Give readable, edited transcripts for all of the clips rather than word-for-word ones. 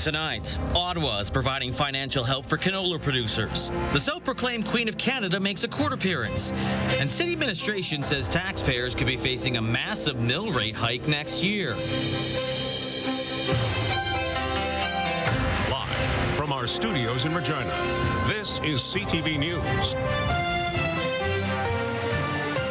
tonight. Ottawa is providing financial help for canola producers. The self-proclaimed Queen of Canada makes a court appearance. And city administration says taxpayers could be facing a massive mill rate hike next year. Live from our studios in Regina, this is CTV News.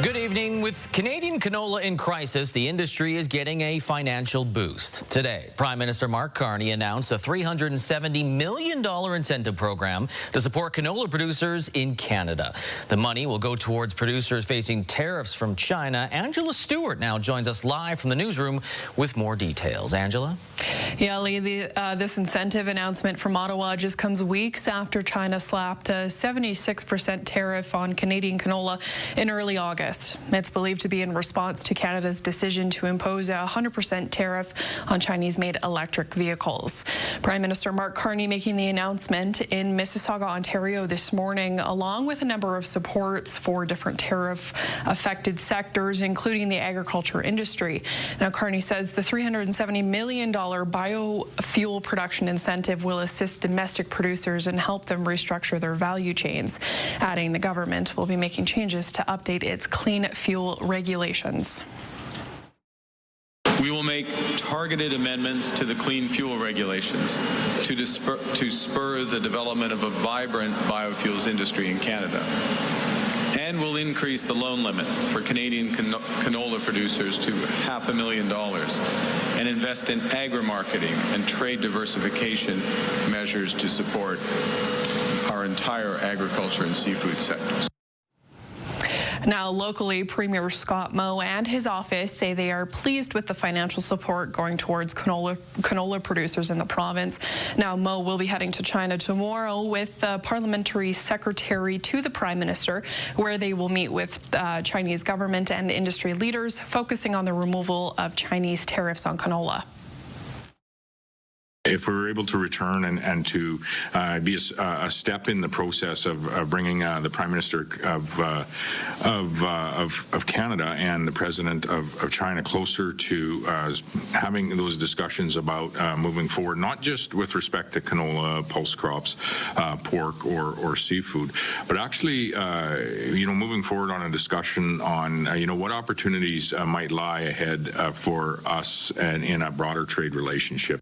Good evening. With Canadian canola in crisis, the industry is getting a financial boost. Today, Prime Minister Mark Carney announced a $370 million incentive program to support canola producers in Canada. The money will go towards producers facing tariffs from China. Angela Stewart now joins us live from the newsroom with more details. Angela? Yeah, Lee, this incentive announcement from Ottawa just comes weeks after China slapped a 76% tariff on Canadian canola in early August. It's believed to be in response to Canada's decision to impose a 100% tariff on Chinese-made electric vehicles. Prime Minister Mark Carney making the announcement in Mississauga, Ontario this morning, along with a number of supports for different tariff-affected sectors, including the agriculture industry. Now, Carney says the $370 million biofuel production incentive will assist domestic producers and help them restructure their value chains, adding the government will be making changes to update its clean fuel regulations. We will make targeted amendments to the clean fuel regulations to spur the development of a vibrant biofuels industry in Canada. And we'll increase the loan limits for Canadian canola producers to $500,000 and invest in agri-marketing and trade diversification measures to support our entire agriculture and seafood sectors. Now, locally, Premier Scott Moe and his office say they are pleased with the financial support going towards canola producers in the province. Now, Moe will be heading to China tomorrow with the parliamentary secretary to the Prime Minister, where they will meet with Chinese government and industry leaders, focusing on the removal of Chinese tariffs on canola. If we were able to return and to be a step in the process of bringing the Prime Minister of Canada and the President of China closer to having those discussions about moving forward, not just with respect to canola, pulse crops, pork or seafood, but actually, moving forward on a discussion on, what opportunities might lie ahead for us and in a broader trade relationship.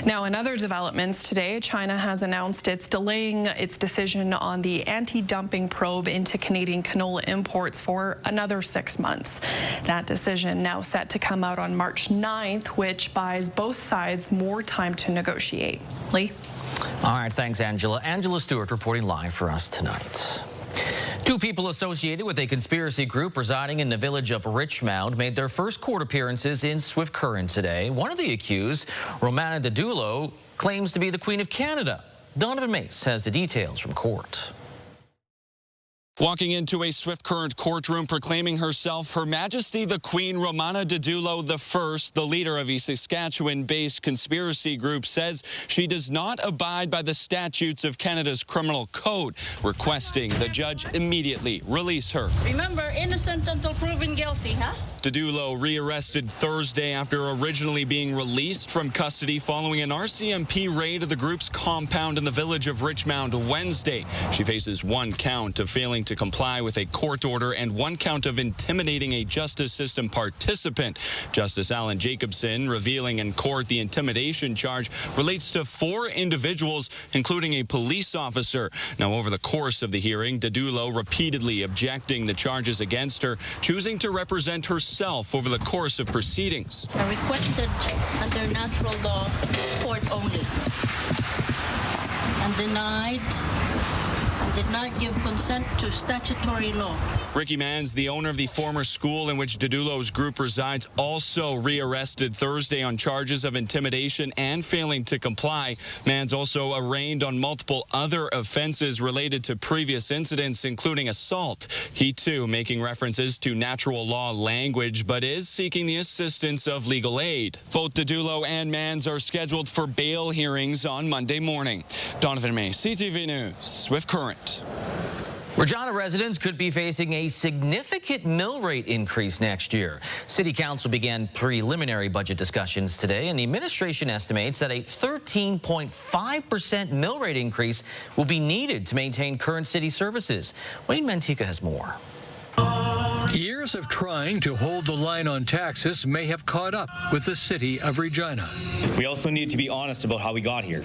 Now, in other developments today, China has announced it's delaying its decision on the anti-dumping probe into Canadian canola imports for another 6 months. That decision now set to come out on March 9th, which buys both sides more time to negotiate. Lee? All right, thanks, Angela. Angela Stewart reporting live for us tonight. Two people associated with a conspiracy group residing in the village of Richmond made their first court appearances in Swift Current today. One of the accused, Romana Didulo, claims to be the Queen of Canada. Donovan Mace has the details from court. Walking into a Swift Current courtroom proclaiming herself Her Majesty the Queen Romana Didulo I, the leader of a Saskatchewan-based conspiracy group, says she does not abide by the statutes of Canada's criminal code, requesting the judge immediately release her. Remember, innocent until proven guilty, huh? Didulo rearrested Thursday after originally being released from custody following an RCMP raid of the group's compound in the village of Richmond Wednesday. She faces one count of failing to comply with a court order and one count of intimidating a justice system participant. Justice Alan Jacobson revealing in court the intimidation charge relates to 4 individuals, including a police officer. Now, over the course of the hearing, Didulo repeatedly objecting the charges against her, choosing to represent herself over the course of proceedings. I requested under natural law court only and did not give consent to statutory law. Ricky Manns, the owner of the former school in which Didulo's group resides, also rearrested Thursday on charges of intimidation and failing to comply. Manns also arraigned on multiple other offenses related to previous incidents, including assault. He, too, making references to natural law language, but is seeking the assistance of legal aid. Both Didulo and Manns are scheduled for bail hearings on Monday morning. Donovan May, CTV News, Swift Current. Regina residents could be facing a significant mill rate increase next year. City Council began preliminary budget discussions today, and the administration estimates that a 13.5% mill rate increase will be needed to maintain current city services. Wayne Mantica has more. Years of trying to hold the line on taxes may have caught up with the city of Regina. We also need to be honest about how we got here.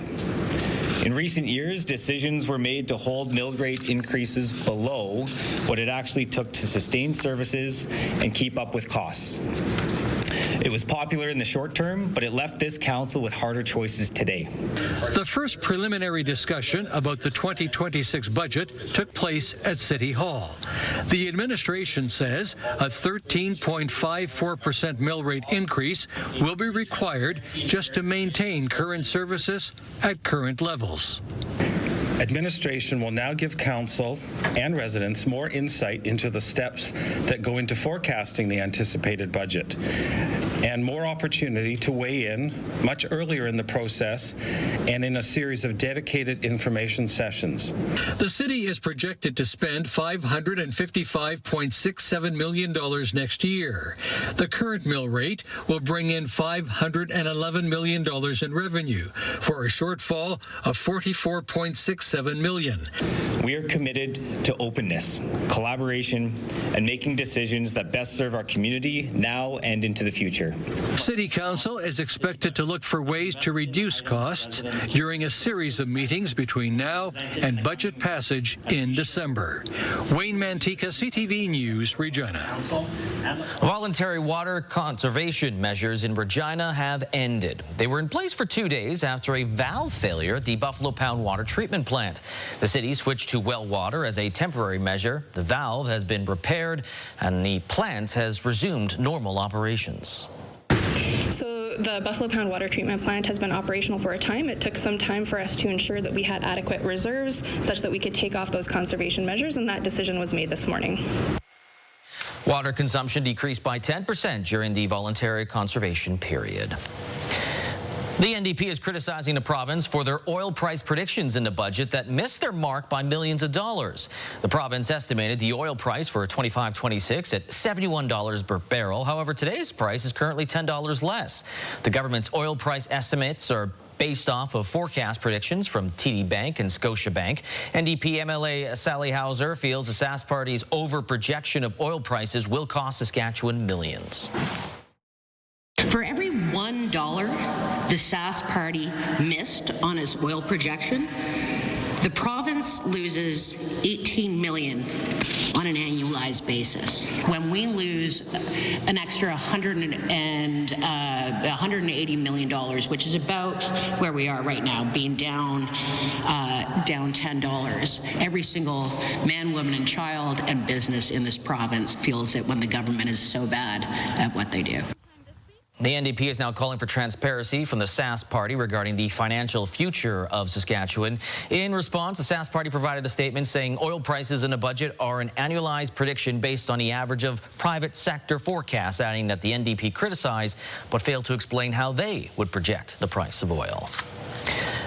In recent years, decisions were made to hold mill rate increases below what it actually took to sustain services and keep up with costs. It was popular in the short term, but it left this council with harder choices today. The first preliminary discussion about the 2026 budget took place at City Hall. The administration says a 13.54% mill rate increase will be required just to maintain current services at current levels. Administration will now give council and residents more insight into the steps that go into forecasting the anticipated budget and more opportunity to weigh in much earlier in the process and in a series of dedicated information sessions. The city is projected to spend $555.67 million next year. The current mill rate will bring in $511 million in revenue for a shortfall of $44.67 million. We are committed to openness, collaboration, and making decisions that best serve our community now and into the future. City Council is expected to look for ways to reduce costs during a series of meetings between now and budget passage in December. Wayne Mantica, CTV News, Regina. Voluntary water conservation measures in Regina have ended. They were in place for 2 days after a valve failure at the Buffalo Pound water treatment plant. The city switched to well water as a temporary measure. The valve has been repaired and the plant has resumed normal operations. So the Buffalo Pound water treatment plant has been operational for a time. It took some time for us to ensure that we had adequate reserves such that we could take off those conservation measures, and that decision was made this morning. Water consumption decreased by 10% during the voluntary conservation period. The NDP is criticizing the province for their oil price predictions in the budget that missed their mark by millions of dollars. The province estimated the oil price for 25-26 at $71 per barrel. However, today's price is currently $10 less. The government's oil price estimates are based off of forecast predictions from TD Bank and Scotiabank. NDP MLA Sally Hauser feels the Sask Party's over-projection of oil prices will cost Saskatchewan millions. For every $1 the Sask Party missed on its oil projection, the province loses $18 million on an annualized basis. When we lose an extra $180 million, which is about where we are right now, being down $10, every single man, woman, and child and business in this province feels it when the government is so bad at what they do. The NDP is now calling for transparency from the Sask Party regarding the financial future of Saskatchewan. In response, the Sask Party provided a statement saying oil prices in the budget are an annualized prediction based on the average of private sector forecasts, adding that the NDP criticized but failed to explain how they would project the price of oil.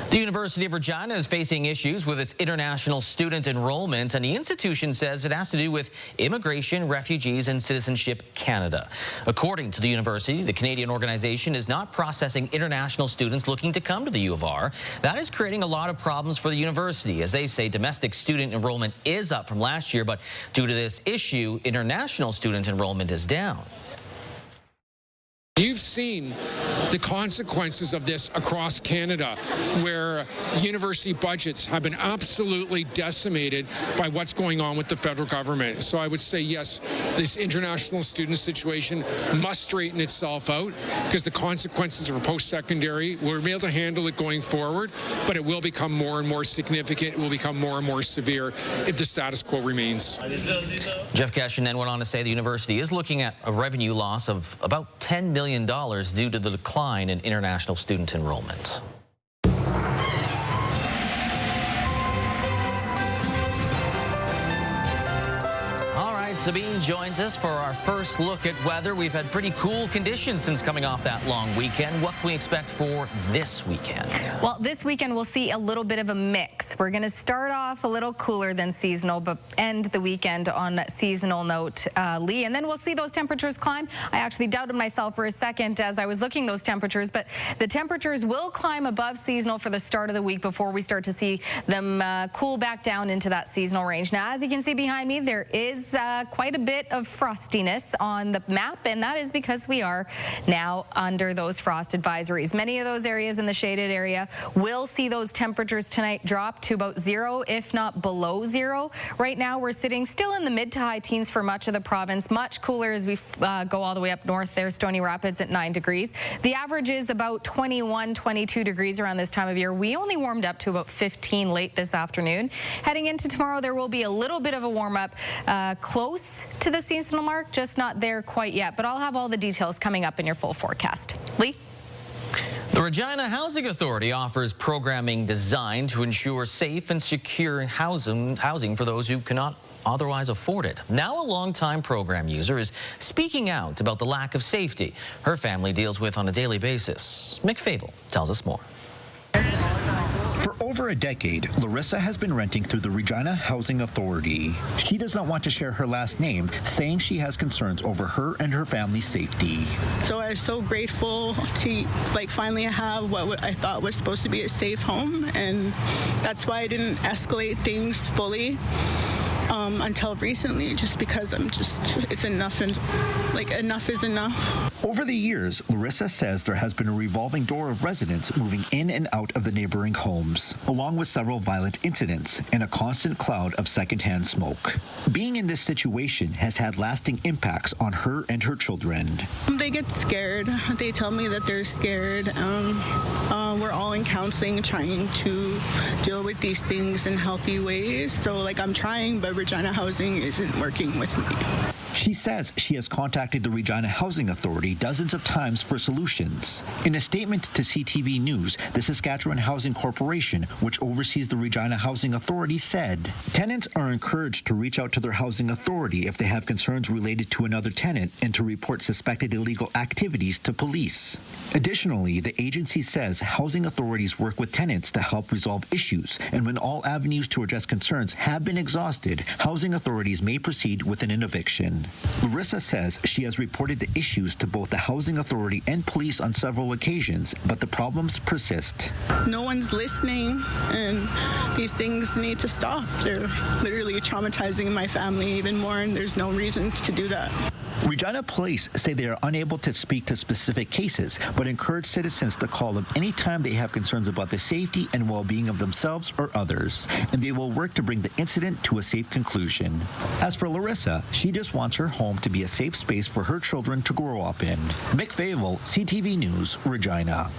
The University of Regina is facing issues with its international student enrollment, and the institution says it has to do with Immigration, Refugees, and Citizenship Canada. According to the university, the Canadian organization is not processing international students looking to come to the U of R. That is creating a lot of problems for the university. As they say, domestic student enrollment is up from last year, but due to this issue, international student enrollment is down. You've seen the consequences of this across Canada, where university budgets have been absolutely decimated by what's going on with the federal government. So I would say, yes, this international student situation must straighten itself out because the consequences for post-secondary, we'll be able to handle it going forward, but it will become more and more significant. It will become more and more severe if the status quo remains. Jeff Cashin then went on to say the university is looking at a revenue loss of about $10 million due to the decline in international student enrollment. Sabine joins us for our first look at weather. We've had pretty cool conditions since coming off that long weekend. What can we expect for this weekend? Well, this weekend we'll see a little bit of a mix. We're going to start off a little cooler than seasonal, but end the weekend on seasonal note, Lee. And then we'll see those temperatures climb. I actually doubted myself for a second as I was looking those temperatures, but the temperatures will climb above seasonal for the start of the week before we start to see them cool back down into that seasonal range. Now, as you can see behind me, there is quite a bit of frostiness on the map, and that is because we are now under those frost advisories. Many of those areas in the shaded area will see those temperatures tonight drop to about 0, if not below 0. Right now, we're sitting still in the mid to high teens for much of the province, much cooler as we go all the way up north there, Stony Rapids at 9 degrees. The average is about 21, 22 degrees around this time of year. We only warmed up to about 15 late this afternoon. Heading into tomorrow, there will be a little bit of a warm-up close to the seasonal mark, just not there quite yet. But I'll have all the details coming up in your full forecast. Lee? The Regina Housing Authority offers programming designed to ensure safe and secure housing for those who cannot otherwise afford it. Now a longtime program user is speaking out about the lack of safety her family deals with on a daily basis. Mick Fable tells us more. For over a decade, Larissa has been renting through the Regina Housing Authority. She does not want to share her last name, saying she has concerns over her and her family's safety. So I was so grateful to finally have what I thought was supposed to be a safe home, and that's why I didn't escalate things fully until recently, just because it's enough, and enough is enough. Over the years, Larissa says there has been a revolving door of residents moving in and out of the neighboring homes, along with several violent incidents and a constant cloud of secondhand smoke. Being in this situation has had lasting impacts on her and her children. They get scared. They tell me that they're scared. We're all in counseling, trying to deal with these things in healthy ways. So I'm trying, but Regina Housing isn't working with me. She says she has contacted the Regina Housing Authority dozens of times for solutions. In a statement to CTV News, the Saskatchewan Housing Corporation, which oversees the Regina Housing Authority, said tenants are encouraged to reach out to their housing authority if they have concerns related to another tenant and to report suspected illegal activities to police. Additionally, the agency says housing authorities work with tenants to help resolve issues, and when all avenues to address concerns have been exhausted, housing authorities may proceed with an eviction. Larissa says she has reported the issues to both the housing authority and police on several occasions, but the problems persist. No one's listening, and these things need to stop. They're literally traumatizing my family even more, and there's no reason to do that. Regina police say they are unable to speak to specific cases, but encourage citizens to call them anytime they have concerns about the safety and well-being of themselves or others, and they will work to bring the incident to a safe conclusion. As for Larissa, she just wants her home to be a safe space for her children to grow up in. Mick Fable, CTV News, Regina.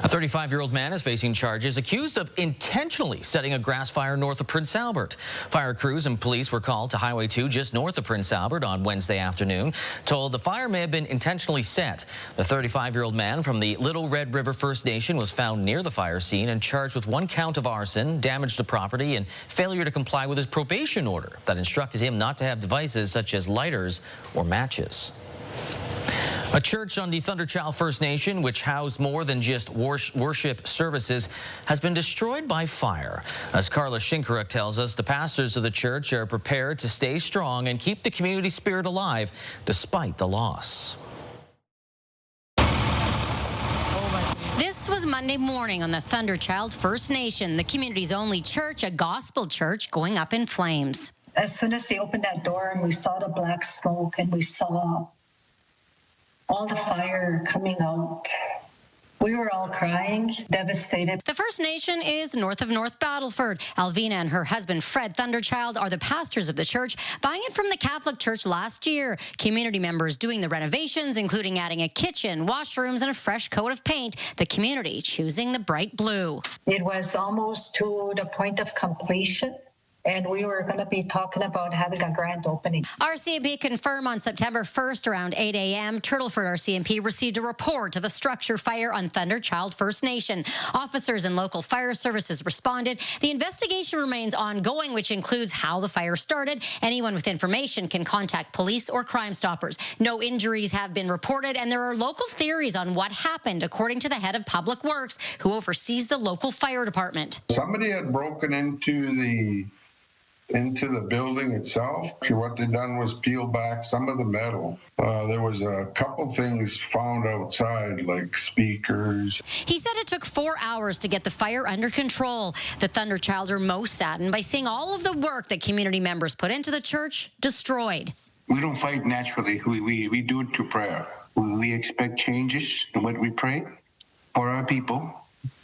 A 35-year-old man is facing charges accused of intentionally setting a grass fire north of Prince Albert. Fire crews and police were called to Highway 2 just north of Prince Albert on Wednesday afternoon, told the fire may have been intentionally set. The 35-year-old man from the Little Red River First Nation was found near the fire scene and charged with 1 count of arson, damage to property, and failure to comply with his probation order that instructed him not to have devices such as lighters or matches. A church on the Thunderchild First Nation, which housed more than just worship services, has been destroyed by fire. As Carla Shinkaruk tells us, the pastors of the church are prepared to stay strong and keep the community spirit alive despite the loss. This was Monday morning on the Thunderchild First Nation, the community's only church, a gospel church, going up in flames. As soon as they opened that door and we saw the black smoke and we saw all the fire coming out, we were all crying, devastated. The First Nation is north of North Battleford. Alvina and her husband, Fred Thunderchild, are the pastors of the church, buying it from the Catholic Church last year. Community members doing the renovations, including adding a kitchen, washrooms, and a fresh coat of paint. The community choosing the bright blue. It was almost to the point of completion. and we were going to be talking about having a grand opening. RCMP confirmed on September 1st around 8 a.m. Turtleford RCMP received a report of a structure fire on Thunderchild First Nation. Officers and local fire services responded. The investigation remains ongoing, which includes how the fire started. Anyone with information can contact police or Crime Stoppers. No injuries have been reported, and there are local theories on what happened, according to the head of Public Works, who oversees the local fire department. Somebody had broken into the building itself. What they done was peel back some of the metal. There was a couple things found outside, like speakers. He said it took 4 hours to get the fire under control. The Thunderchild are most saddened by seeing all of the work that community members put into the church destroyed. We don't fight naturally. We do it through prayer. We expect changes in what we pray for our people,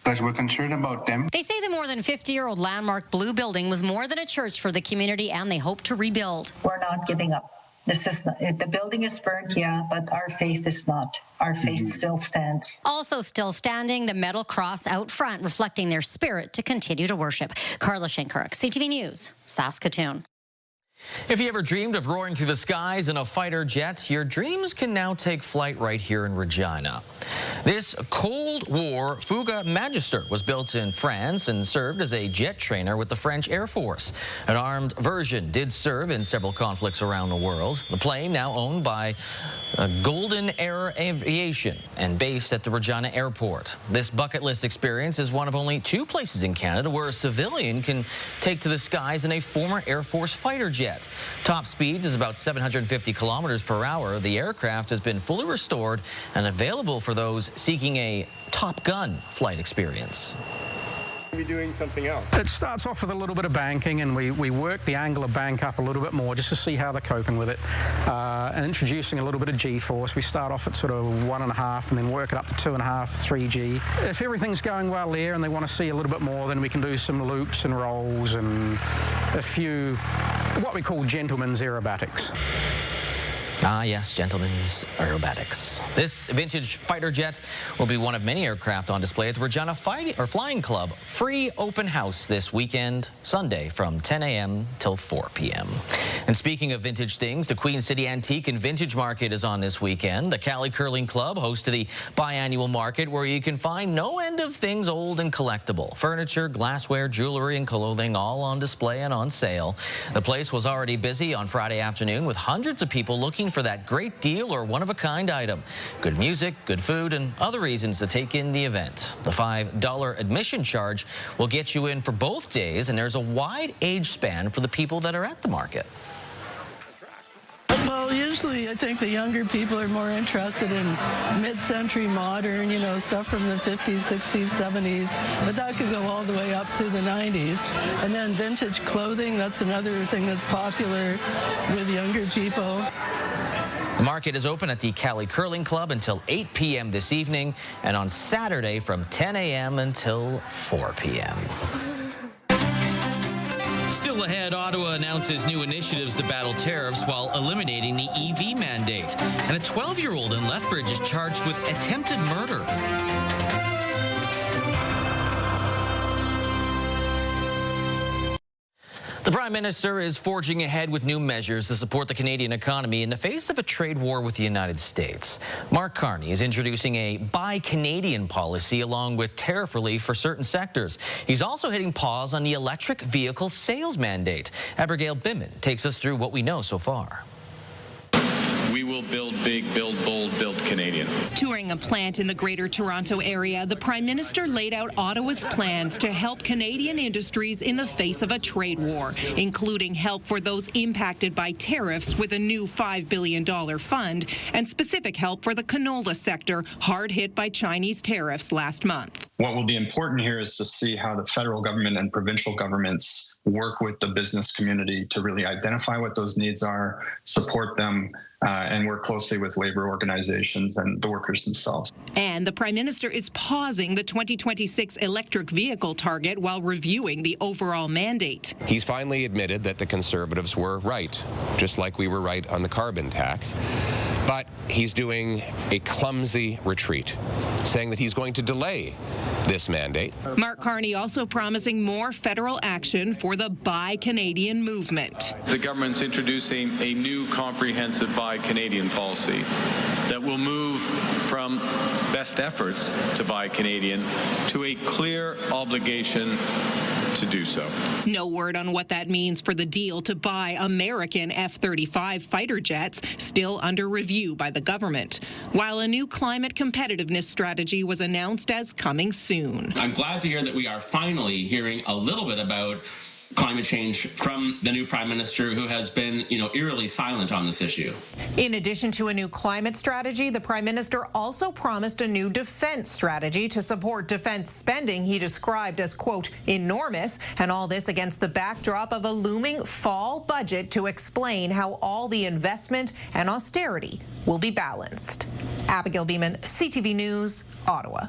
because we're concerned about them. They say the more than 50-year-old landmark blue building was more than a church for the community, and they hope to rebuild. We're not giving up. This is not, the building is burnt, yeah, but our faith is not. Our faith still stands. Also still standing, the metal cross out front, reflecting their spirit to continue to worship. Carla Shankaruk, CTV News, Saskatoon. If you ever dreamed of roaring through the skies in a fighter jet, your dreams can now take flight right here in Regina. This Cold War Fouga Magister was built in France and served as a jet trainer with the French Air Force. An armed version did serve in several conflicts around the world. The plane, now owned by Golden Air Aviation and based at the Regina Airport. This bucket list experience is one of only 2 places in Canada where a civilian can take to the skies in a former Air Force fighter jet. Top speeds is about 750 kilometers per hour. The aircraft has been fully restored and available for those seeking a Top Gun flight experience. Be doing something else. It starts off with a little bit of banking, and we work the angle of bank up a little bit more just to see how they're coping with it, and introducing a little bit of G-force. We start off at sort of 1.5 and then work it up to 2.5, 3G. If everything's going well there and they want to see a little bit more, then we can do some loops and rolls and a few what we call gentlemen's aerobatics. Ah, yes, gentlemen's aerobatics. This vintage fighter jet will be one of many aircraft on display at the Regina Flying Club free open house this weekend, Sunday, from 10 a.m. till 4 p.m. And speaking of vintage things, the Queen City Antique and Vintage Market is on this weekend. The Cali Curling Club hosts the biannual market where you can find no end of things old and collectible. Furniture, glassware, jewelry, and clothing all on display and on sale. The place was already busy on Friday afternoon with hundreds of people looking for that great deal or one-of-a-kind item. Good music, good food, and other reasons to take in the event. The $5 admission charge will get you in for both days, and there's a wide age span for the people that are at the market. Well, usually I think the younger people are more interested in mid-century modern, you know, stuff from the 50s, 60s, 70s, but that could go all the way up to the 90s. And then vintage clothing, that's another thing that's popular with younger people. The market is open at the Cali Curling Club until 8 p.m. this evening, and on Saturday from 10 a.m. until 4 p.m. Still ahead, Ottawa announces new initiatives to battle tariffs while eliminating the EV mandate. And a 12-year-old in Lethbridge is charged with attempted murder. The Prime Minister is forging ahead with new measures to support the Canadian economy in the face of a trade war with the United States. Mark Carney is introducing a Buy Canadian policy along with tariff relief for certain sectors. He's also hitting pause on the electric vehicle sales mandate. Abigail Bimman takes us through what we know so far. We will build big, build bold, build Canadian. Touring a plant in the Greater Toronto area, the Prime Minister laid out Ottawa's plans to help Canadian industries in the face of a trade war, including help for those impacted by tariffs with a new $5 billion fund and specific help for the canola sector, hard hit by Chinese tariffs last month. What will be important here is to see how the federal government and provincial governments work with the business community to really identify what those needs are, support them, and work closely with labor organizations and the workers themselves. And the Prime Minister is pausing the 2026 electric vehicle target while reviewing the overall mandate. He's finally admitted that the Conservatives were right, just like we were right on the carbon tax. But he's doing a clumsy retreat, saying that he's going to delay this mandate. Mark Carney also promising more federal action for the Buy Canadian movement. The government's introducing a new comprehensive Buy Canadian policy that will move from best efforts to buy Canadian to a clear obligation to do so. No word on what that means for the deal to buy American F-35 fighter jets, still under review by the government, while a new climate competitiveness strategy was announced as coming soon. I'm glad to hear that we are finally hearing a little bit about climate change from the new Prime Minister, who has been, eerily silent on this issue. In addition to a new climate strategy, the Prime Minister also promised a new defense strategy to support defense spending he described as, quote, enormous, and all this against the backdrop of a looming fall budget to explain how all the investment and austerity will be balanced. Abigail Beeman, CTV News, Ottawa.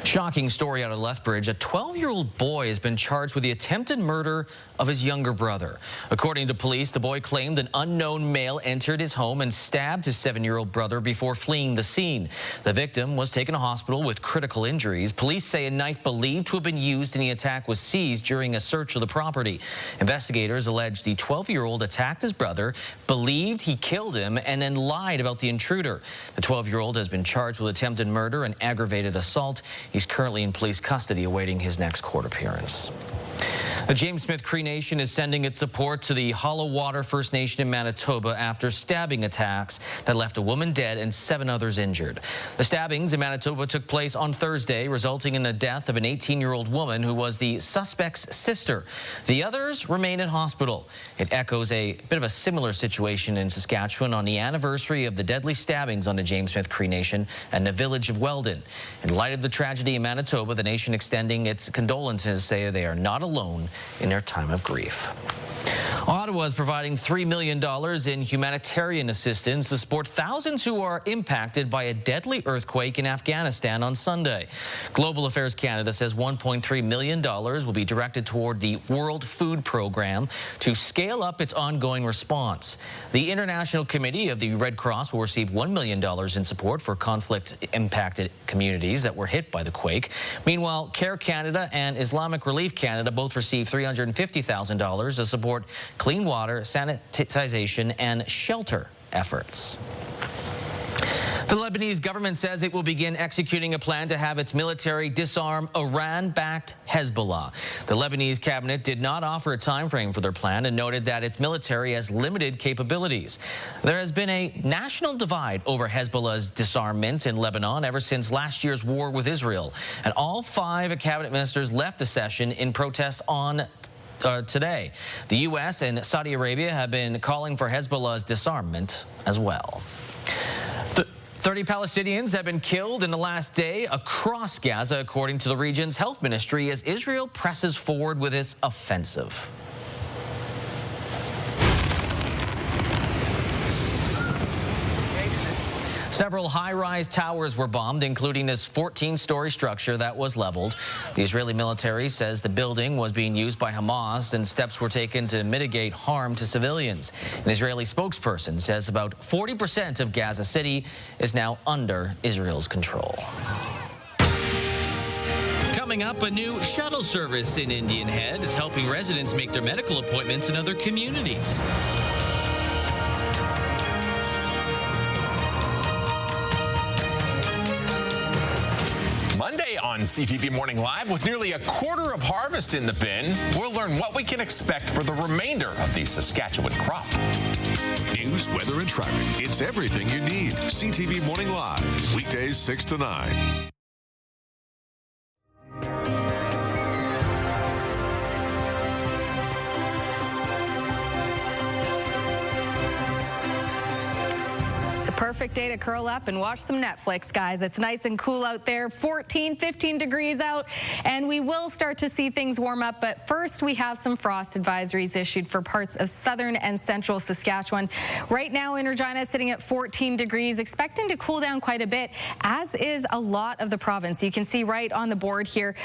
Shocking story out of Lethbridge. A 12-year-old boy has been charged with the attempted murder of his younger brother. According to police, the boy claimed an unknown male entered his home and stabbed his 7-year-old brother before fleeing the scene. The victim was taken to hospital with critical injuries. Police say a knife believed to have been used in the attack was seized during a search of the property. Investigators allege the 12-year-old attacked his brother, believed he killed him, and then lied about the intruder. The 12-year-old has been charged with attempted murder and aggravated assault. He's currently in police custody awaiting his next court appearance. The James Smith Cree Nation is sending its support to the Hollow Water First Nation in Manitoba after stabbing attacks that left a woman dead and 7 others injured. The stabbings in Manitoba took place on Thursday, resulting in the death of an 18-year-old woman who was the suspect's sister. The others remain in hospital. It echoes a bit of a similar situation in Saskatchewan on the anniversary of the deadly stabbings on the James Smith Cree Nation and the village of Weldon. In light of the tragedy in Manitoba, the nation extending its condolences, say they are not alone in their time of grief. Ottawa is providing $3 million in humanitarian assistance to support thousands who are impacted by a deadly earthquake in Afghanistan on Sunday. Global Affairs Canada says $1.3 million will be directed toward the World Food Program to scale up its ongoing response. The International Committee of the Red Cross will receive $1 million in support for conflict-impacted communities that were hit by the quake. Meanwhile, Care Canada and Islamic Relief Canada both received $350,000 to support clean water, sanitization, and shelter efforts. The Lebanese government says it will begin executing a plan to have its military disarm Iran-backed Hezbollah. The Lebanese cabinet did not offer a time frame for their plan and noted that its military has limited capabilities. There has been a national divide over Hezbollah's disarmament in Lebanon ever since last year's war with Israel. And all 5 cabinet ministers left the session in protest on today. The U.S. and Saudi Arabia have been calling for Hezbollah's disarmament as well. 30 Palestinians have been killed in the last day across Gaza, according to the region's health ministry, as Israel presses forward with its offensive. Several high-rise towers were bombed, including this 14-story structure that was leveled. The Israeli military says the building was being used by Hamas and steps were taken to mitigate harm to civilians. An Israeli spokesperson says about 40% of Gaza City is now under Israel's control. Coming up, a new shuttle service in Indian Head is helping residents make their medical appointments in other communities. Monday on CTV Morning Live, with nearly a quarter of harvest in the bin, we'll learn what we can expect for the remainder of the Saskatchewan crop. News, weather, and traffic. It's everything you need. CTV Morning Live, weekdays 6 to 9. Perfect day to curl up and watch some Netflix, guys. It's nice and cool out there, 14, 15 degrees out, and we will start to see things warm up. But first, we have some frost advisories issued for parts of southern and central Saskatchewan. Right now in Regina, sitting at 14 degrees, expecting to cool down quite a bit, as is a lot of the province. You can see right on the board here,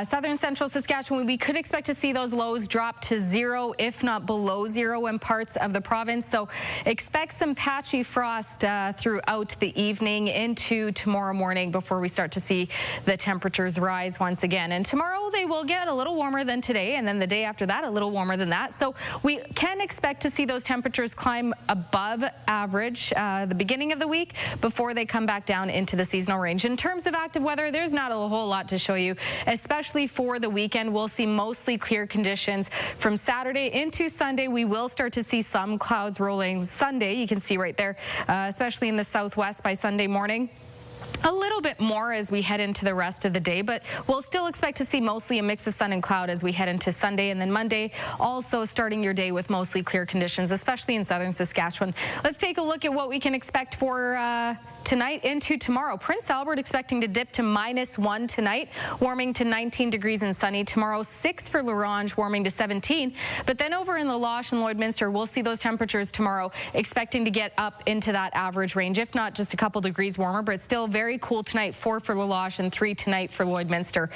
southern central Saskatchewan, we could expect to see those lows drop to 0, if not below 0 in parts of the province. So expect some patchy frost throughout the evening into tomorrow morning before we start to see the temperatures rise once again. And tomorrow they will get a little warmer than today, and then the day after that a little warmer than that. So we can expect to see those temperatures climb above average the beginning of the week before they come back down into the seasonal range. In terms of active weather, there's not a whole lot to show you, especially for the weekend. We'll see mostly clear conditions from Saturday into Sunday. We will start to see some clouds rolling Sunday. You can see right there, especially in the southwest by Sunday morning. A little bit more as we head into the rest of the day, but we'll still expect to see mostly a mix of sun and cloud as we head into Sunday, and then Monday also starting your day with mostly clear conditions, especially in southern Saskatchewan. Let's take a look at what we can expect for tonight into tomorrow. Prince Albert expecting to dip to -1 tonight, warming to 19 degrees and sunny. Tomorrow 6 for La Ronge, warming to 17. But then over in La Loche and Lloydminster, we'll see those temperatures tomorrow expecting to get up into that average range, if not just a couple degrees warmer, but still very cool tonight. 4 for La Loche and 3 tonight for Lloydminster.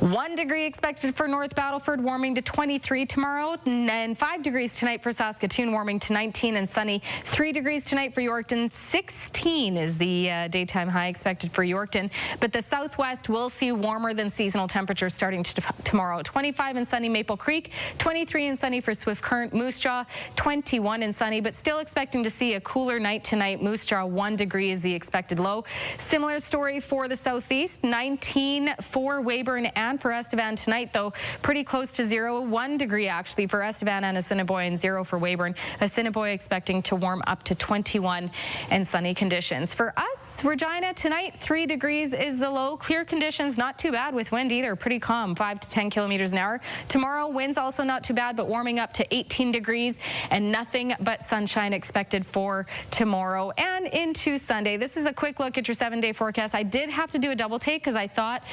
1 degree expected for North Battleford, warming to 23 tomorrow, and 5 degrees tonight for Saskatoon, warming to 19 and sunny. 3 degrees tonight for Yorkton. 16 is the daytime high expected for Yorkton. But the southwest will see warmer than seasonal temperatures starting tomorrow. 25 and sunny Maple Creek, 23 and sunny for Swift Current. Moose Jaw 21 and sunny, but still expecting to see a cooler night tonight. Moose Jaw 1 degree is the expected low. Similar story for the southeast. 19 for Weyburn and for Estevan tonight, though pretty close to 0. 1 degree actually for Estevan and Assiniboia, and 0 for Weyburn. Assiniboia expecting to warm up to 21 and sunny conditions. For us, Regina, tonight 3 degrees is the low. Clear conditions, not too bad with wind either. Pretty calm, 5 to 10 kilometers an hour. Tomorrow, winds also not too bad, but warming up to 18 degrees and nothing but sunshine expected for tomorrow and into Sunday. This is a quick look at your 7-day forecast. I did have to do a double take because I thought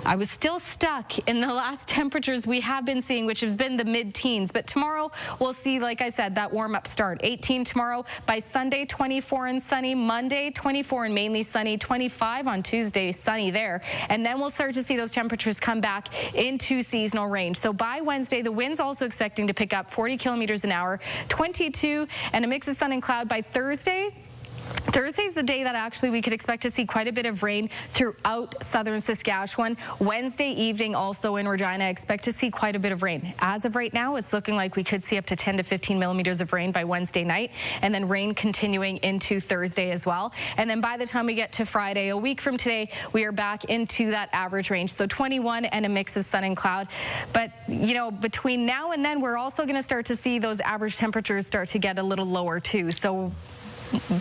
I was still stuck in the last temperatures we have been seeing, which has been the mid-teens. But tomorrow we'll see, like I said, that warm-up start. 18 tomorrow. By Sunday, 24 and sunny. Monday, 24 and mainly sunny. 25 on Tuesday, sunny there. And then we'll start to see those temperatures come back into seasonal range. So by Wednesday, the wind's also expecting to pick up 40 kilometers an hour, 22, and a mix of sun and cloud by Thursday. Thursday's the day that actually we could expect to see quite a bit of rain throughout southern Saskatchewan. Wednesday evening also in Regina, expect to see quite a bit of rain. As of right now, it's looking like we could see up to 10 to 15 millimeters of rain by Wednesday night, and then rain continuing into Thursday as well. And then by the time we get to Friday, a week from today, we are back into that average range. So 21 and a mix of sun and cloud. But, you know, between now and then, we're also going to start to see those average temperatures start to get a little lower too. So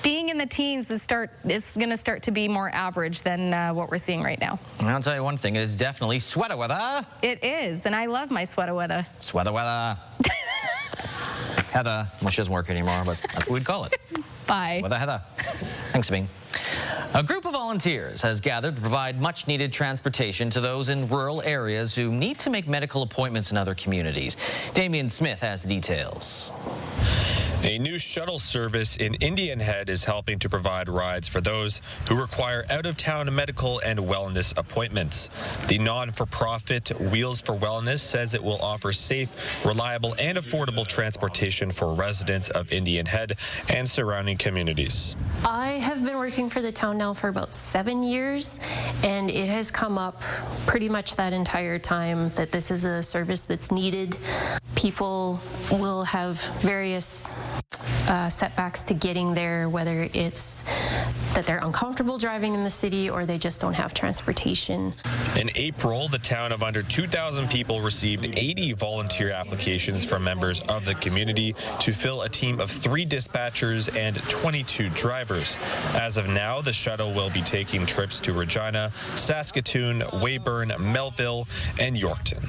being in the teens is going to start to be more average than what we're seeing right now. I'll tell you one thing, it is definitely sweater weather. It is, and I love my sweater weather. Sweater weather. Heather, well, she doesn't work anymore, but that's what we'd call it. Bye. Weather Heather. Thanks, Bing. A group of volunteers has gathered to provide much-needed transportation to those in rural areas who need to make medical appointments in other communities. Damien Smith has the details. A new shuttle service in Indian Head is helping to provide rides for those who require out-of-town medical and wellness appointments. The non-for-profit Wheels for Wellness says it will offer safe, reliable, and affordable transportation for residents of Indian Head and surrounding communities. I have been working for the town now for about 7 years, and it has come up pretty much that entire time that this is a service that's needed. People will have various setbacks to getting there, whether it's that they're uncomfortable driving in the city or they just don't have transportation. In April, the town of under 2,000 people received 80 volunteer applications from members of the community to fill a team of 3 dispatchers and 22 drivers. As of now, the shuttle will be taking trips to Regina, Saskatoon, Weyburn, Melville, and Yorkton.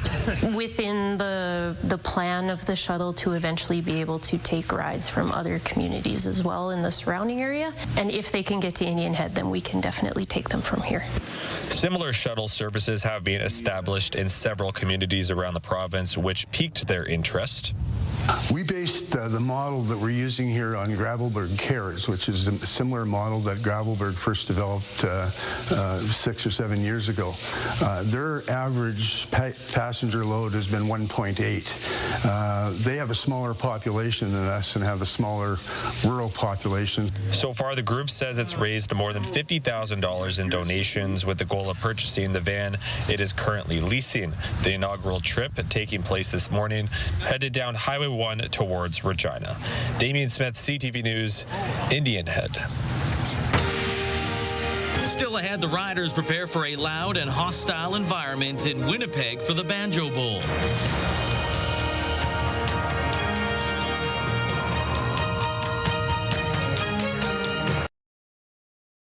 Within the plan of the shuttle to eventually be able to take rides from other communities as well in the surrounding area. And if they can get to Indian Head, then we can definitely take them from here. Similar shuttle services have been established in several communities around the province, which piqued their interest. We based the model that we're using here on Gravelberg Cares, which is a similar model that Gravelberg first developed 6 or 7 years ago. Their average passenger load has been 1.8. They have a smaller population than us and have a smaller rural population. So far, the group says it's raised more than $50,000 in donations with the goal of purchasing the van it is currently leasing. The inaugural trip, taking place this morning, headed down Highway 1 towards Regina. Damien Smith, CTV News, Indian Head. Still ahead, the Riders prepare for a loud and hostile environment in Winnipeg for the Banjo Bowl.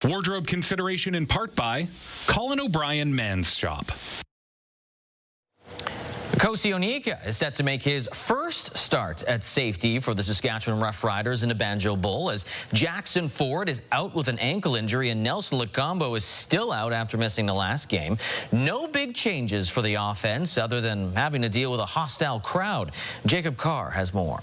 Wardrobe consideration in part by Colin O'Brien Men's Shop. Kosi Onika is set to make his first start at safety for the Saskatchewan Roughriders in the Banjo Bowl as Jackson Ford is out with an ankle injury and Nelson Lacombo is still out after missing the last game. No big changes for the offense other than having to deal with a hostile crowd. Jacob Carr has more.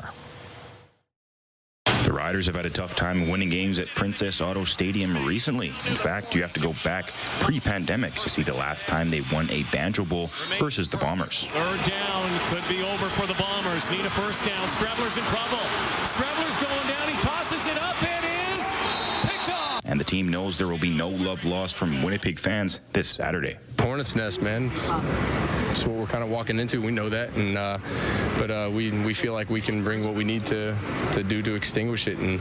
The Riders have had a tough time winning games at Princess Auto Stadium recently. In fact, you have to go back pre-pandemic to see the last time they won a Banjo Bowl versus the Bombers. Third down could be over for the Bombers. Need a first down. Strebler's in trouble. Strebler's going down. He tosses it up. It is picked off. And the team knows there will be no love lost from Winnipeg fans this Saturday. Hornet's nest, man. That's what we're kind of walking into. We know that, and but we feel like we can bring what we need to do to extinguish it, and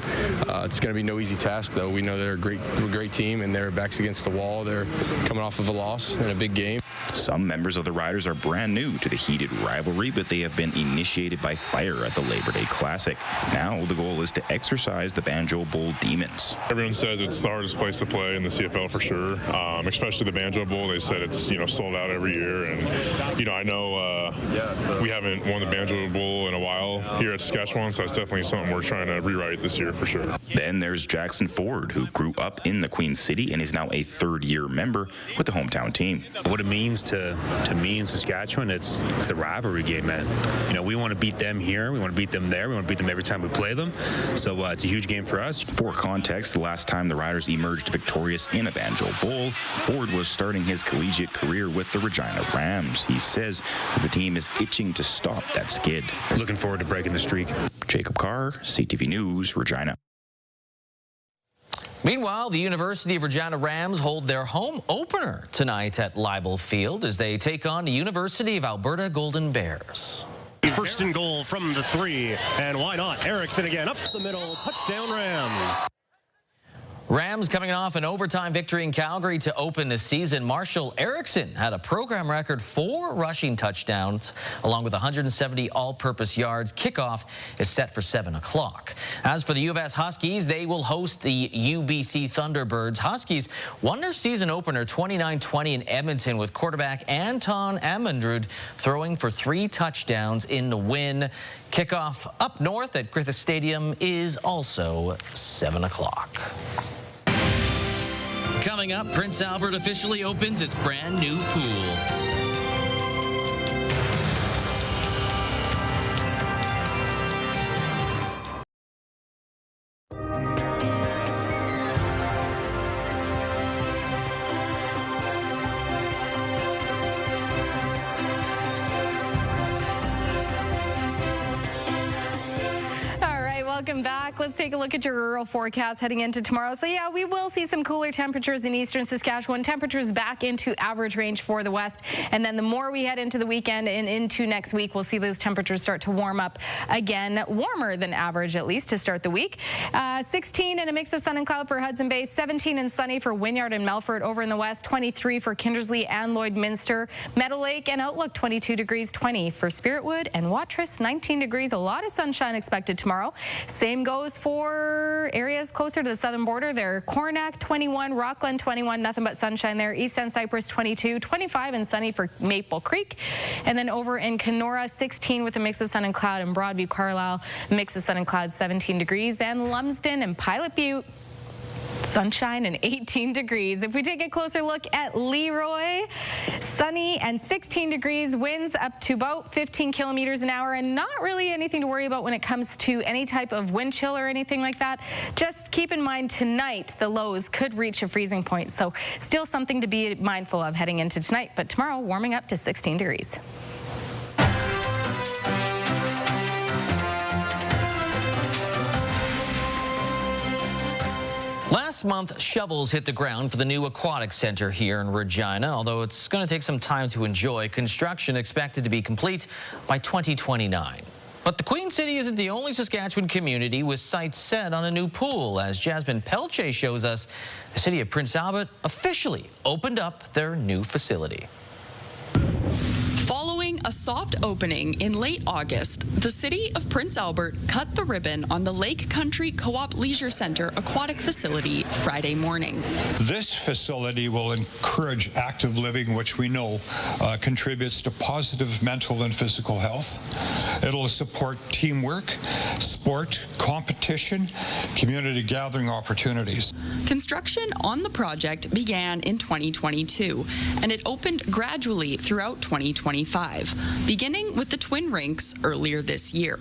it's going to be no easy task, though. We know they're a great team, and their backs against the wall. They're coming off of a loss in a big game. Some members of the Riders are brand new to the heated rivalry, but they have been initiated by fire at the Labor Day Classic. Now the goal is to exorcise the Banjo Bowl demons. Everyone says it's the hardest place to play in the CFL for sure, especially the Banjo Bowl. They said it's sold out every year, and I know we haven't won the Banjo Bowl in a while here at Saskatchewan, so it's definitely something we're trying to rewrite this year for sure. Then there's Jackson Ford, who grew up in the Queen City and is now a third-year member with the hometown team. What it means to me in Saskatchewan, it's the rivalry game, man. We want to beat them here, we want to beat them there, we want to beat them every time we play them. So it's a huge game for us. For context, the last time the Riders emerged victorious in a Banjo Bowl, Ford was starting his collegiate career with the Regina Rams. He says the team is itching to stop that skid. Looking forward to breaking the streak. Jacob Carr, CTV News, Regina. Meanwhile, the University of Regina Rams hold their home opener tonight at Leibel Field as they take on the University of Alberta Golden Bears. First and goal from the 3, and why not? Erickson again, up the middle, touchdown Rams. Rams coming off an overtime victory in Calgary to open the season. Marshall Erickson had a program record 4 rushing touchdowns along with 170 all-purpose yards. Kickoff is set for 7 o'clock. As for the U of S Huskies, they will host the UBC Thunderbirds. Huskies won their season opener 29-20 in Edmonton with quarterback Anton Amundrud throwing for 3 touchdowns in the win. Kickoff up north at Griffith Stadium is also 7 o'clock. Coming up, Prince Albert officially opens its brand new pool. Welcome back. Let's take a look at your rural forecast heading into tomorrow. So yeah, we will see some cooler temperatures in eastern Saskatchewan. Temperatures back into average range for the west. And then the more we head into the weekend and into next week, we'll see those temperatures start to warm up again, warmer than average at least to start the week. 16 and a mix of sun and cloud for Hudson Bay, 17 and sunny for Wynyard and Melfort over in the west, 23 for Kindersley and Lloydminster, Meadow Lake and Outlook 22 degrees, 20 for Spiritwood and Watrous 19 degrees. A lot of sunshine expected tomorrow. Same goes for areas closer to the southern border. There, Coronach 21, Rockland 21, nothing but sunshine there. East End Cypress 22, 25 and sunny for Maple Creek. And then over in Kenora 16 with a mix of sun and cloud, and Broadview Carlisle mix of sun and cloud 17 degrees, and Lumsden and Pilot Butte Sunshine and 18 degrees. If we take a closer look at Leroy, sunny and 16 degrees, winds up to about 15 kilometers an hour, and not really anything to worry about when it comes to any type of wind chill or anything like that. Just keep in mind tonight the lows could reach a freezing point, so still something to be mindful of heading into tonight, but tomorrow warming up to 16 degrees. Last month, shovels hit the ground for the new aquatic center here in Regina. Although it's going to take some time to enjoy, construction expected to be complete by 2029. But the Queen City isn't the only Saskatchewan community with sights set on a new pool. As Jasmine Pelche shows us, the city of Prince Albert officially opened up their new facility. Following a soft opening in late August, the city of Prince Albert cut the ribbon on the Lake Country Co-op Leisure Center aquatic facility Friday morning. This facility will encourage active living, which we know contributes to positive mental and physical health. It'll support teamwork, sport, competition, community gathering opportunities. Construction on the project began in 2022, and it opened gradually throughout 2025, beginning with the twin rinks earlier this year.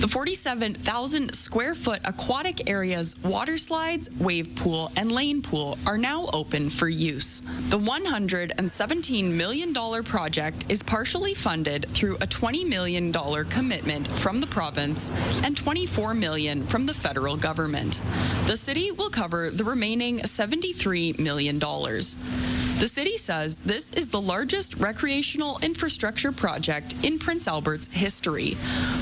The 47,000 square foot aquatic area's water slides, wave pool, and lane pool are now open for use. The $117 million project is partially funded through a $20 million commitment from the province and $24 million from the federal government. The city will cover the remaining $73 million. The city says this is the largest recreational infrastructure project in Prince Albert's history.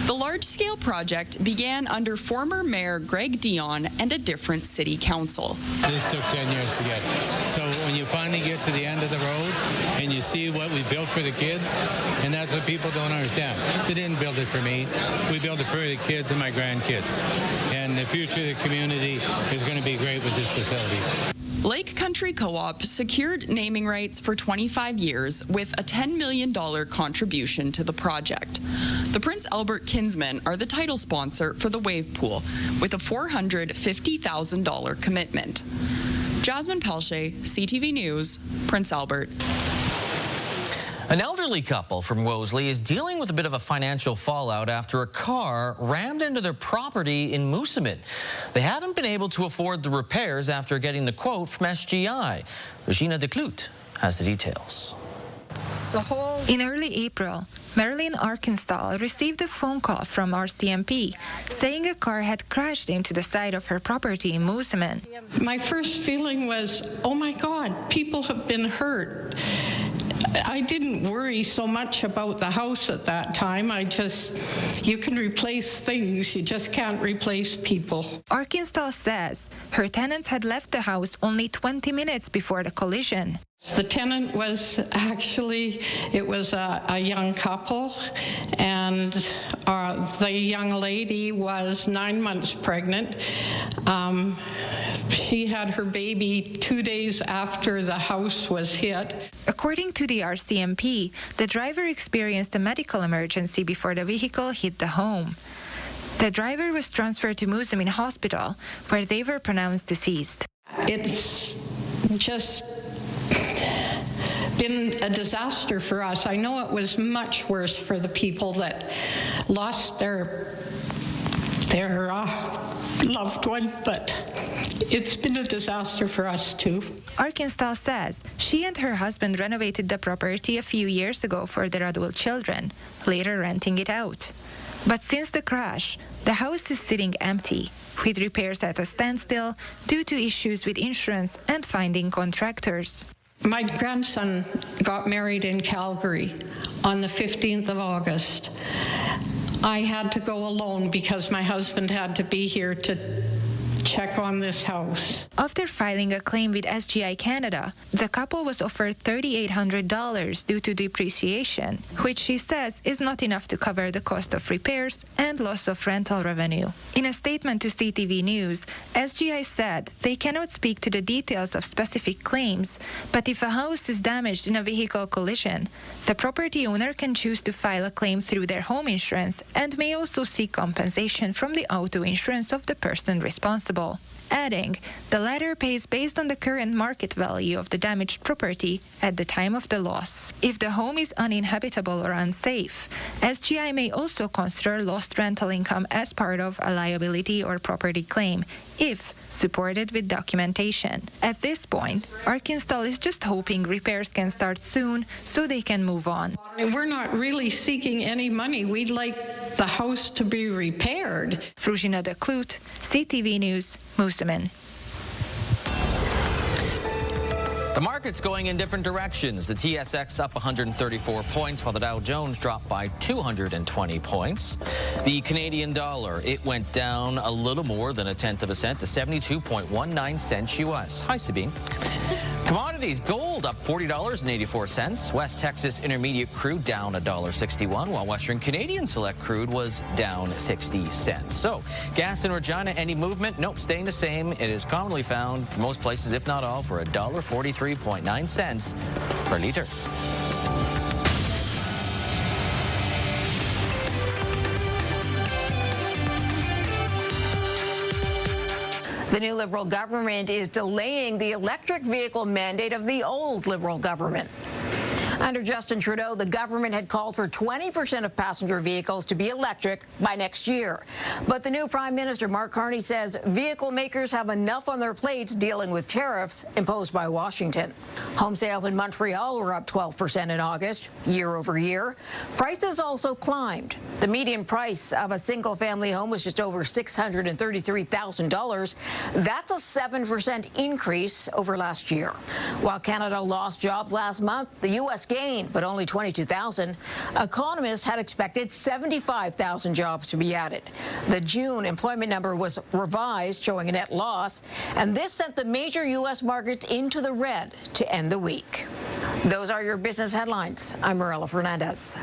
The large-scale project began under former Mayor Greg Dion and a different city council. This took 10 years to get. So when you finally get to the end of the road and you see what we built for the kids, and that's what people don't understand. They didn't build it for me. We built it for the kids and my grandkids. And the future of the community is going to be great with this facility. Lake Country Co-op secured naming rights for 25 years with a $10 million contribution to the project. The Prince Albert Kinsmen are the title sponsor for the wave pool with a $450,000 commitment. Jasmine Pelche, CTV News, Prince Albert. An elderly couple from Wolseley is dealing with a bit of a financial fallout after a car rammed into their property in Moosomin. They haven't been able to afford the repairs after getting the quote from SGI. Regina Declute has the details. In early April, Marilyn Arkansas received a phone call from RCMP saying a car had crashed into the side of her property in Moosomin. My first feeling was, oh my God, people have been hurt. I didn't worry so much about the house at that time. You can replace things, you just can't replace people. Arkansas says her tenants had left the house only 20 minutes before the collision. The tenant was actually, it was a young couple, and the young lady was 9 months pregnant. She had her baby 2 days after the house was hit. According to the RCMP, the driver experienced a medical emergency before the vehicle hit the home. The driver was transferred to Moosomin Hospital, where they were pronounced deceased. It's just been a disaster for us. I know it was much worse for the people that lost their loved one, but it's been a disaster for us too. Arkansas says she and her husband renovated the property a few years ago for their adult children, later renting it out. But since the crash, the house is sitting empty, with repairs at a standstill due to issues with insurance and finding contractors. My grandson got married in Calgary on the 15th of August. I had to go alone because my husband had to be here to check on this house. After filing a claim with SGI Canada, the couple was offered $3,800 due to depreciation, which she says is not enough to cover the cost of repairs and loss of rental revenue. In a statement to CTV News, SGI said they cannot speak to the details of specific claims, but if a house is damaged in a vehicle collision, the property owner can choose to file a claim through their home insurance and may also seek compensation from the auto insurance of the person responsible. possible, adding, the latter pays based on the current market value of the damaged property at the time of the loss. If the home is uninhabitable or unsafe, SGI may also consider lost rental income as part of a liability or property claim, if supported with documentation. At this point, Arkansas is just hoping repairs can start soon so they can move on. We're not really seeking any money. We'd like the house to be repaired. Fruzsina de Kloot, CTV News, Moosomin. The market's going in different directions. The TSX up 134 points, while the Dow Jones dropped by 220 points. The Canadian dollar, it went down a little more than 1/10 of a cent to 72.19 cents US. Hi, Sabine. Commodities, gold up $40.84. West Texas Intermediate crude down $1.61, while Western Canadian Select crude was down 60 cents. So, gas in Regina, any movement? Nope, staying the same. It is commonly found most places, if not all, for $1.43.9 cents per liter. The new Liberal government is delaying the electric vehicle mandate of the old Liberal government. Under Justin Trudeau, the government had called for 20% of passenger vehicles to be electric by next year. But the new Prime Minister, Mark Carney, says vehicle makers have enough on their plates dealing with tariffs imposed by Washington. Home sales in Montreal were up 12% in August, year over year. Prices also climbed. The median price of a single-family home was just over $633,000. That's a 7% increase over last year. While Canada lost jobs last month, the U.S. gained, but only 22,000. Economists had expected 75,000 jobs to be added. The June employment number was revised, showing a net loss, and this sent the major U.S. markets into the red to end the week. Those are your business headlines. I'm Marilla Fernandez.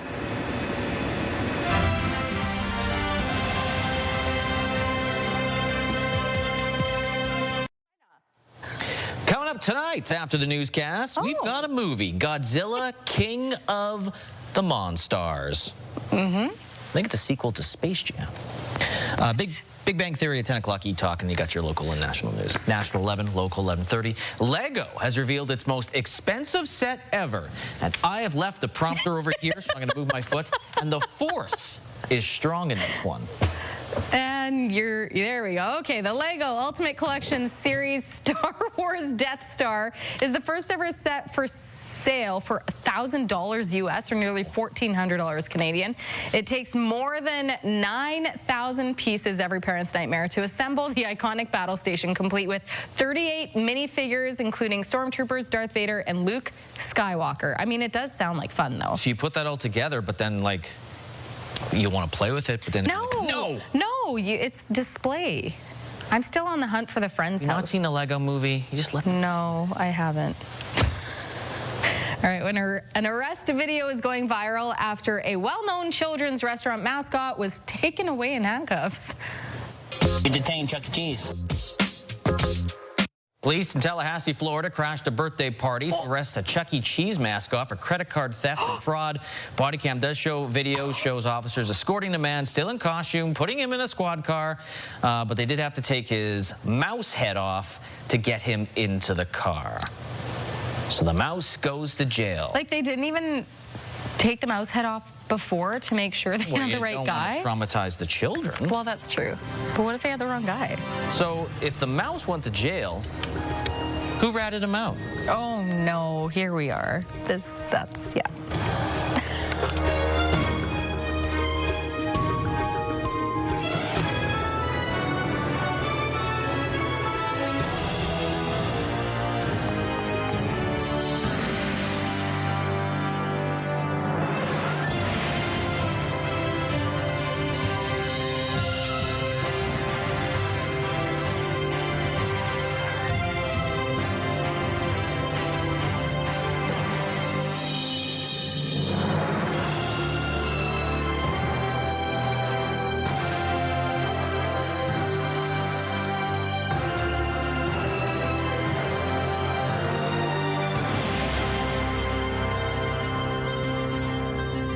Coming up tonight after the newscast, we've got a movie, Godzilla, King of the Monstars. I think it's a sequel to Space Jam. Big Bang Theory at 10 o'clock, E-Talk, and you got your local and national news. National 11, local 11:30. Lego has revealed its most expensive set ever. And I have left the prompter over here, so I'm going to move my foot. And the fourth is strong in this one. And there we go. Okay, the Lego Ultimate Collection Series Star Wars Death Star is the first ever set for sale for $1,000 US, or nearly $1,400 Canadian. It takes more than 9,000 pieces, every parent's nightmare, to assemble the iconic battle station, complete with 38 minifigures, including Stormtroopers, Darth Vader, and Luke Skywalker. I mean, it does sound like fun, though. So you put that all together, but then, like, you want to play with it, but then... No! It's display. I'm still on the hunt for the Friends house. You not seen the Lego movie? You just let them... No, I haven't. All right, when an arrest video is going viral after a well-known children's restaurant mascot was taken away in handcuffs. You detained Chuck E. Cheese. Police in Tallahassee, Florida, crashed a birthday party to arrest a Chuck E. Cheese mascot for credit card theft and fraud. Body cam does show video, shows officers escorting the man, still in costume, putting him in a squad car, but they did have to take his mouse head off to get him into the car. So the mouse goes to jail. Like, they didn't even take the mouse head off before to make sure they had the right guy? You don't want to traumatize the children. Well, that's true. But what if they had the wrong guy? So if the mouse went to jail, who ratted him out? Oh, no. Here we are. Yeah.